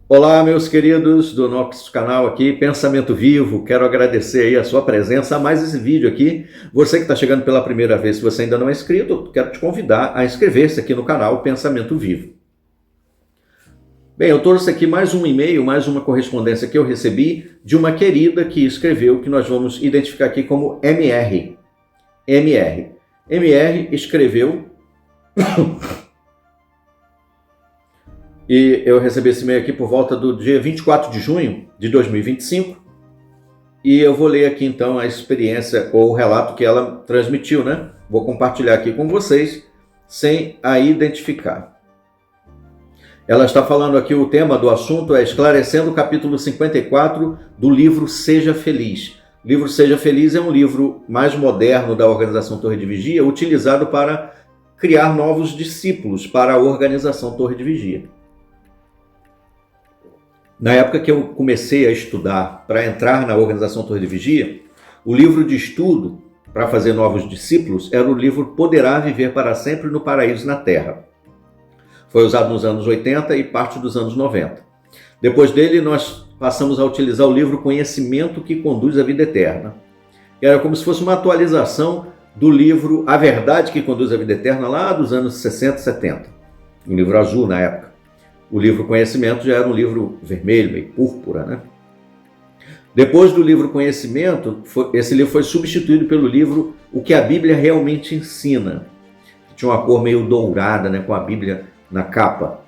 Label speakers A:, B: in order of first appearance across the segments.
A: Olá, meus queridos do nosso canal aqui, Pensamento Vivo. Quero agradecer aí a sua presença a mais esse vídeo aqui. Você que está chegando pela primeira vez, se você ainda não é inscrito, quero te convidar a inscrever-se aqui no canal Pensamento Vivo. Bem, eu trouxe aqui mais um e-mail, mais uma correspondência que eu recebi de uma querida que escreveu, que nós vamos identificar aqui como MR. MR escreveu... E eu recebi esse e-mail aqui por volta do dia 24 de junho de 2025. E eu vou ler aqui então a experiência ou o relato que ela transmitiu, né? Vou compartilhar aqui com vocês sem a identificar. Ela está falando aqui, o tema do assunto é esclarecendo o capítulo 54 do livro Seja Feliz. O livro Seja Feliz é um livro mais moderno da Organização Torre de Vigia, utilizado para criar novos discípulos para a Organização Torre de Vigia. Na época que eu comecei a estudar para entrar na Organização Torre de Vigia, o livro de estudo para fazer novos discípulos era o livro Poderá Viver para Sempre no Paraíso na Terra. Foi usado nos anos 80 e parte dos anos 90. Depois dele, nós passamos a utilizar o livro Conhecimento que Conduz à Vida Eterna. Era como se fosse uma atualização do livro A Verdade que Conduz à Vida Eterna, lá dos anos 60 e 70. Um livro azul na época. O livro Conhecimento já era um livro vermelho, meio púrpura, né? Depois do livro Conhecimento, esse livro foi substituído pelo livro O que a Bíblia Realmente Ensina, que tinha uma cor meio dourada, né, com a Bíblia na capa,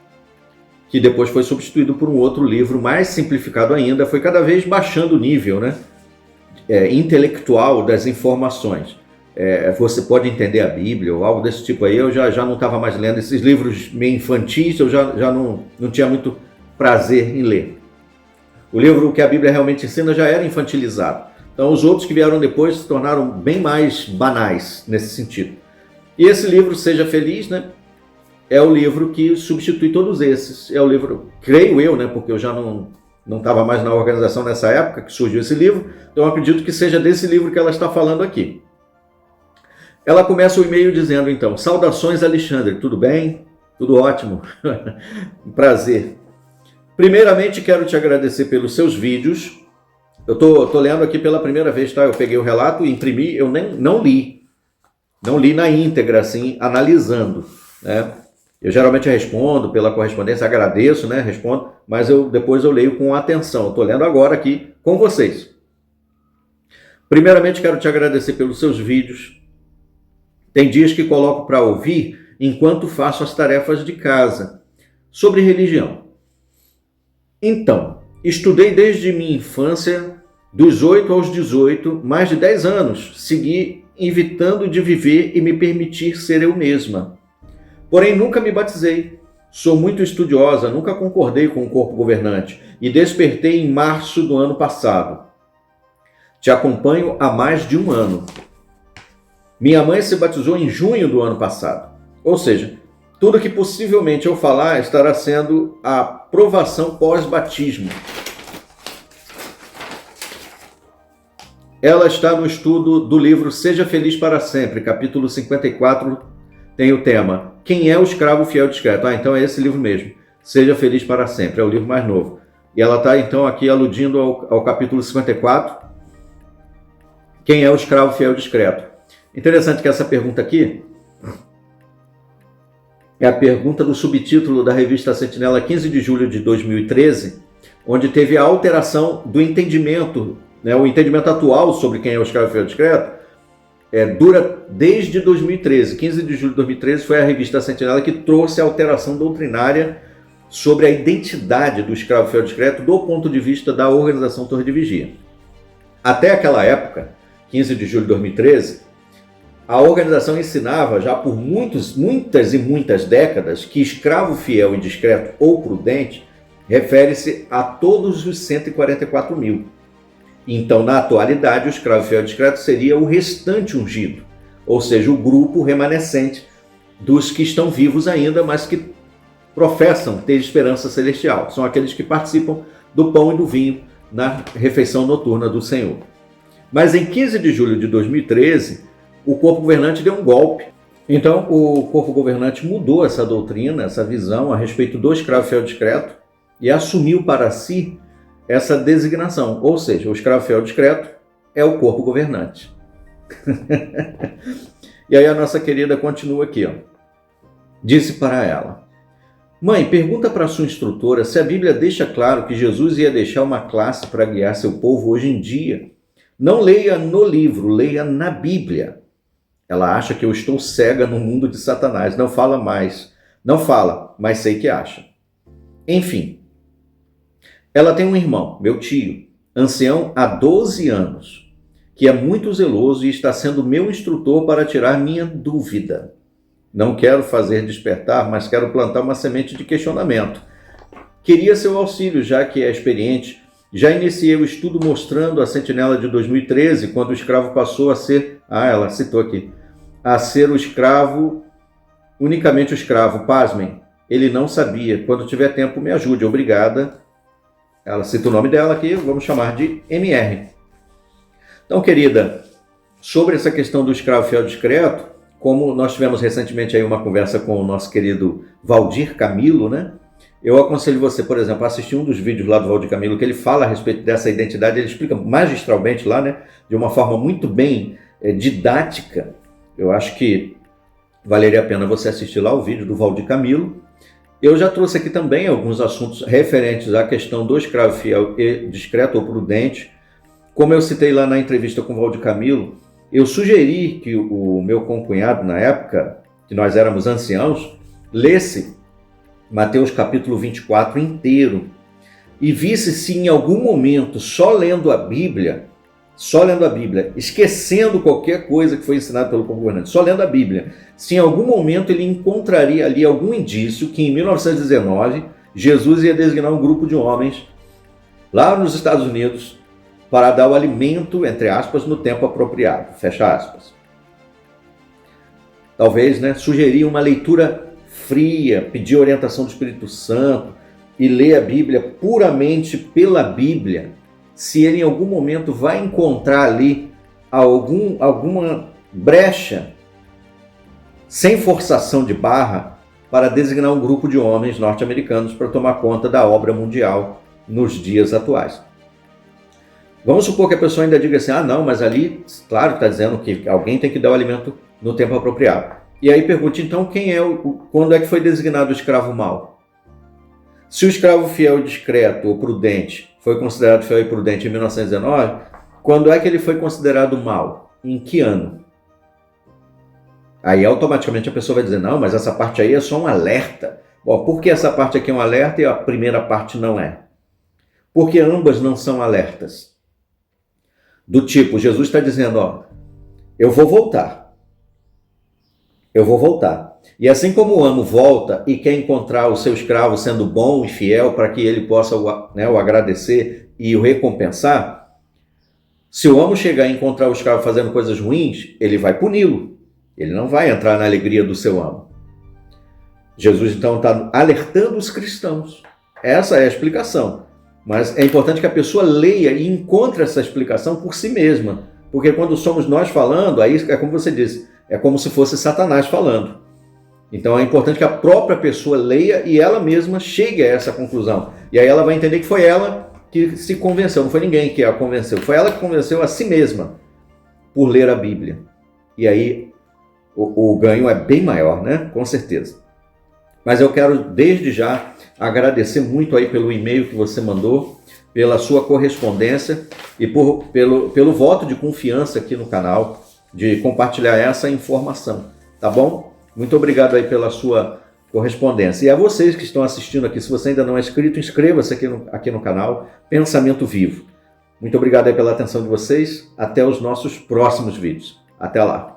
A: que depois foi substituído por um outro livro mais simplificado ainda, foi cada vez baixando o nível, né, intelectual das informações. Você pode entender a Bíblia ou algo desse tipo aí. Eu já não estava mais lendo esses livros meio infantis, eu já não tinha muito prazer em ler. O livro que a Bíblia realmente ensina já era infantilizado. Então os outros que vieram depois se tornaram bem mais banais nesse sentido. E esse livro, Seja Feliz, né, é o livro que substitui todos esses. É o livro, creio eu, né, porque eu já não estava mais na organização nessa época que surgiu esse livro, então eu acredito que seja desse livro que ela está falando aqui. Ela começa o e-mail dizendo, então, saudações, Alexandre, tudo bem? Tudo ótimo. Prazer. Primeiramente, quero te agradecer pelos seus vídeos. Eu tô lendo aqui pela primeira vez, tá? Eu peguei o relato e imprimi, eu não li. Não li na íntegra, assim, analisando, né? Eu geralmente respondo pela correspondência, agradeço, né? Respondo, mas depois eu leio com atenção. Estou lendo agora aqui com vocês. Primeiramente, quero te agradecer pelos seus vídeos. Tem dias que coloco para ouvir enquanto faço as tarefas de casa. Sobre religião. Então, estudei desde minha infância, dos 8 aos 18, mais de 10 anos. Segui evitando de viver e me permitir ser eu mesma. Porém, nunca me batizei. Sou muito estudiosa, nunca concordei com o corpo governante e despertei em março do ano passado. Te acompanho há mais de um ano. Minha mãe se batizou em junho do ano passado. Ou seja, tudo que possivelmente eu falar estará sendo a aprovação pós-batismo. Ela está no estudo do livro Seja Feliz para Sempre, capítulo 54, tem o tema Quem é o escravo fiel e discreto? Então é esse livro mesmo, Seja Feliz para Sempre, é o livro mais novo. E ela está então aqui aludindo ao capítulo 54, Quem é o escravo fiel e discreto? Interessante que essa pergunta aqui é a pergunta do subtítulo da revista Sentinela 15 de julho de 2013, onde teve a alteração do entendimento, né, o entendimento atual sobre quem é o escravo fiel e discreto, dura desde 2013. 15 de julho de 2013 foi a revista Sentinela que trouxe a alteração doutrinária sobre a identidade do escravo fiel e discreto do ponto de vista da Organização Torre de Vigia. Até aquela época, 15 de julho de 2013, a organização ensinava já por muitas e muitas décadas que escravo fiel e discreto ou prudente refere-se a todos os 144 mil. Então, na atualidade, o escravo fiel e discreto seria o restante ungido, ou seja, o grupo remanescente dos que estão vivos ainda, mas que professam ter esperança celestial. São aqueles que participam do pão e do vinho na refeição noturna do Senhor. Mas em 15 de julho de 2013, o corpo governante deu um golpe. Então, o corpo governante mudou essa doutrina, essa visão a respeito do escravo fiel e discreto, e assumiu para si essa designação, ou seja, o escravo fiel discreto é o corpo governante. E aí a nossa querida continua aqui, ó. Disse para ela: mãe, pergunta para sua instrutora se a Bíblia deixa claro que Jesus ia deixar uma classe para guiar seu povo hoje em dia. Não leia no livro, leia na Bíblia. Ela acha que eu estou cega no mundo de Satanás. Não fala mais. Não fala, mas sei que acha. Enfim. Ela tem um irmão, meu tio, ancião há 12 anos, que é muito zeloso e está sendo meu instrutor para tirar minha dúvida. Não quero fazer despertar, mas quero plantar uma semente de questionamento. Queria seu auxílio, já que é experiente. Já iniciei o estudo mostrando a sentinela de 2013, quando o escravo passou a ser, ela citou aqui, a ser o escravo, unicamente o escravo. Pasmem, ele não sabia. Quando tiver tempo, me ajude. Obrigada. Ela cita o nome dela aqui, vamos chamar de MR. Então, querida, sobre essa questão do escravo fiel discreto, como nós tivemos recentemente aí uma conversa com o nosso querido Valdir Camilo, né? Eu aconselho você, por exemplo, a assistir um dos vídeos lá do Valdir Camilo, que ele fala a respeito dessa identidade, ele explica magistralmente lá, né? De uma forma muito bem didática. Eu acho que valeria a pena você assistir lá o vídeo do Valdir Camilo. Eu já trouxe aqui também alguns assuntos referentes à questão do escravo fiel e discreto ou prudente. Como eu citei lá na entrevista com o Valdir Camilo, eu sugeri que o meu concunhado, na época, que nós éramos anciãos, lesse Mateus capítulo 24 inteiro e visse se em algum momento, só lendo a Bíblia, esquecendo qualquer coisa que foi ensinada pelo governante, só lendo a Bíblia, se em algum momento ele encontraria ali algum indício que em 1919 Jesus ia designar um grupo de homens lá nos Estados Unidos para dar o alimento, entre aspas, no tempo apropriado, fecha aspas. Talvez, né, sugerir uma leitura fria, pedir orientação do Espírito Santo e ler a Bíblia puramente pela Bíblia, se ele em algum momento vai encontrar ali alguma brecha, sem forçação de barra, para designar um grupo de homens norte-americanos para tomar conta da obra mundial nos dias atuais. Vamos supor que a pessoa ainda diga assim, não, mas ali, claro, está dizendo que alguém tem que dar o alimento no tempo apropriado. E aí pergunte, então, quando é que foi designado o escravo mau? Se o escravo fiel, discreto ou prudente foi considerado fiel e prudente em 1919, quando é que ele foi considerado mau? Em que ano? Aí automaticamente a pessoa vai dizer, não, mas essa parte aí é só um alerta. Bom, por que essa parte aqui é um alerta e a primeira parte não é? Porque ambas não são alertas. Do tipo, Jesus está dizendo, eu vou voltar. Eu vou voltar. E assim como o amo volta e quer encontrar o seu escravo sendo bom e fiel para que ele possa o agradecer e o recompensar, se o amo chegar e encontrar o escravo fazendo coisas ruins, ele vai puni-lo. Ele não vai entrar na alegria do seu amo. Jesus então está alertando os cristãos. Essa é a explicação. Mas é importante que a pessoa leia e encontre essa explicação por si mesma. Porque quando somos nós falando, aí é como você disse, é como se fosse Satanás falando. Então é importante que a própria pessoa leia e ela mesma chegue a essa conclusão. E aí ela vai entender que foi ela que se convenceu, não foi ninguém que a convenceu. Foi ela que convenceu a si mesma por ler a Bíblia. E aí o ganho é bem maior, né? Com certeza. Mas eu quero desde já agradecer muito aí pelo e-mail que você mandou, pela sua correspondência e pelo voto de confiança aqui no canal, de compartilhar essa informação, tá bom? Muito obrigado aí pela sua correspondência. E a vocês que estão assistindo aqui, se você ainda não é inscrito, inscreva-se aqui no canal Pensamento Vivo. Muito obrigado aí pela atenção de vocês. Até os nossos próximos vídeos. Até lá.